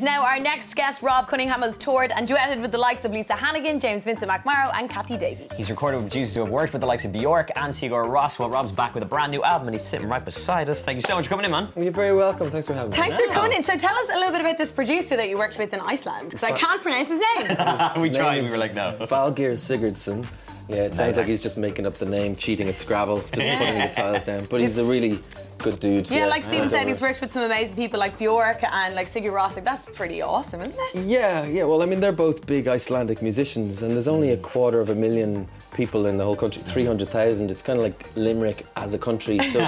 Now, our next guest, Rhob Cunningham, has toured and duetted with the likes of Lisa Hannigan, James Vincent McMorrow and Kathy Davey. He's recorded with producers who have worked with the likes of Bjork and Sigur-Rós. Well, Rob's back with a brand new album and he's sitting right beside us. Thank you so much for coming in, man. You're very welcome. Thanks for having me. Thanks for coming in. So tell us a little bit about this producer that you worked with in Iceland, because I can't pronounce his name. We tried, we were like, no. Valgeir Sigurdsson. Yeah, it sounds like he's just making up the name, cheating at Scrabble, just putting the tiles down. But he's a really good dude. Yeah, like Stephen said, he's worked with some amazing people like Bjork and like Sigur-Rós. Like, that's pretty awesome, isn't it? Yeah. Well, I mean, they're both big Icelandic musicians, and there's only 250,000 people in the whole country, 300,000. It's kind of like Limerick as a country. So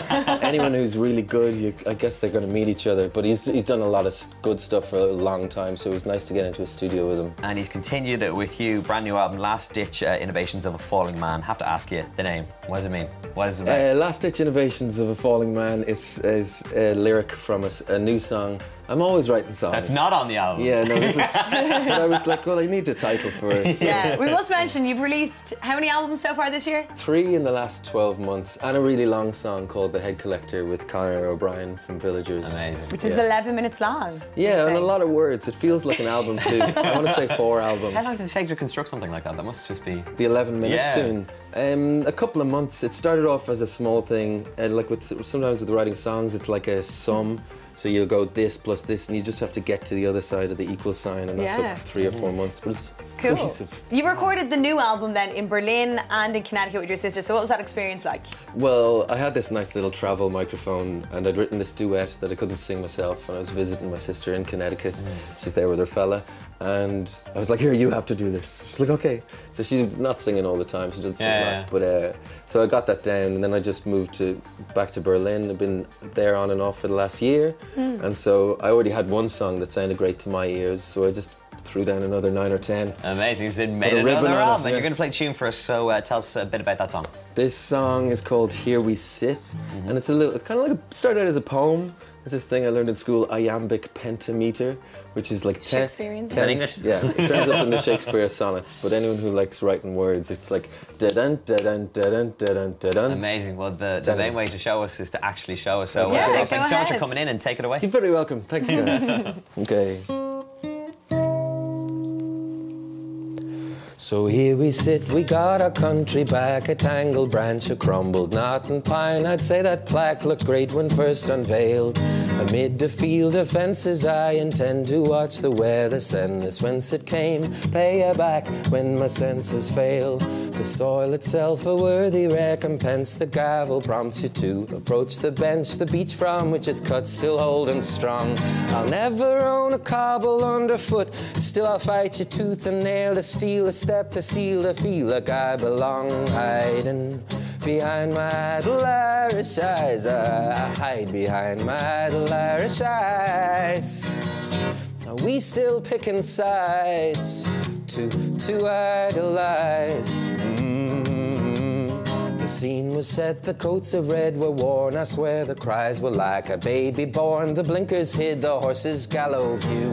anyone who's really good, I guess they're going to meet each other. But he's done a lot of good stuff for a long time, so it was nice to get into a studio with him. And he's continued it with you, brand new album, Last Ditch Innovations of a Falling Man. Have to ask you the name. What does it mean? What is it about? Last Ditch Innovations of a Falling Man is a lyric from a new song. I'm always writing songs. That's not on the album. Yeah, no, this is... But I was like, well, I need a title for it. So. Yeah, we must mention you've released how many albums so far this year? 3 in the last 12 months, and a really long song called The Head Collector with Conor O'Brien from Villagers. Amazing. Which is 11 minutes long. Yeah, and a lot of words. It feels like an album too. I want to say 4 albums. How long did it take to construct something like that? That must just be... The 11-minute tune. A couple of months. It started off as a small thing, like sometimes with writing songs, it's like a sum. So you'll go this plus this, and you just have to get to the other side of the equal sign, and that took 3 or 4 months. But it's cohesive. You recorded the new album then in Berlin and in Connecticut with your sister. So what was that experience like? Well, I had this nice little travel microphone, and I'd written this duet that I couldn't sing myself, and I was visiting my sister in Connecticut. She's there with her fella, and I was like, here, you have to do this. She's like, okay. So she's not singing all the time, she doesn't sing a lot. But so I got that down, and then I just moved back to Berlin. I've been there on and off for the last year, and so I already had one song that sounded great to my ears, so I just threw down another 9 or 10. Amazing, so made another album. And you're going to play a tune for us, so tell us a bit about that song. This song is called Here We Sit, and it's kind of like, started out as a poem. There's this thing I learned in school, iambic pentameter, which is like 10. Shakespearean. Yeah, it turns up in the Shakespeare sonnets, but anyone who likes writing words, it's like da-dun, da-dun, da-dun, da-dun, da-dun. Amazing. Well, the main way to show us is to actually show us. So thanks so much for coming in, and take it away. You're very welcome. Thanks, guys. Okay. So here we sit, we got our country back, a tangled branch, a crumbled knot and pine. I'd say that plaque looked great when first unveiled. Amid the field of fences I intend to watch the weather send this whence it came. Pay her back when my senses fail. The soil itself a worthy recompense. The gavel prompts you to approach the bench. The beach from which it's cut still holding strong. I'll never own a cobble underfoot. Still I'll fight you tooth and nail to steal a step, to steal to feel like I belong. Hiding behind my idle Irish eyes. I hide behind my idle Irish eyes. Are we still picking sides to idolize? The scene was set, the coats of red were worn. I swear the cries were like a baby born. The blinkers hid the horse's gallow view.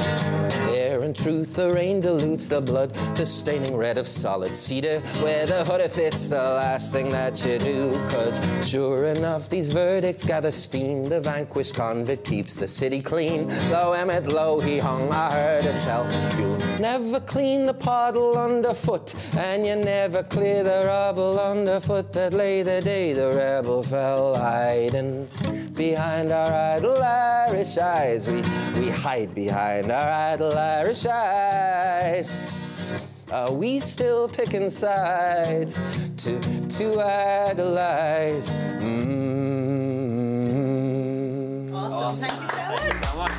There in truth the rain dilutes the blood, the staining red of solid cedar. Where the hood fits the last thing that you do. Cause sure enough these verdicts gather steam. The vanquished convict keeps the city clean. Though Emmett low he hung, I heard it tell. You'll never clean the puddle underfoot, and you never clear the rubble underfoot that lay the day the rebel fell. Hiding behind our idle Irish eyes. We hide behind our idle Irish eyes. Are we still picking sides to idolize? Awesome. Thank you so much.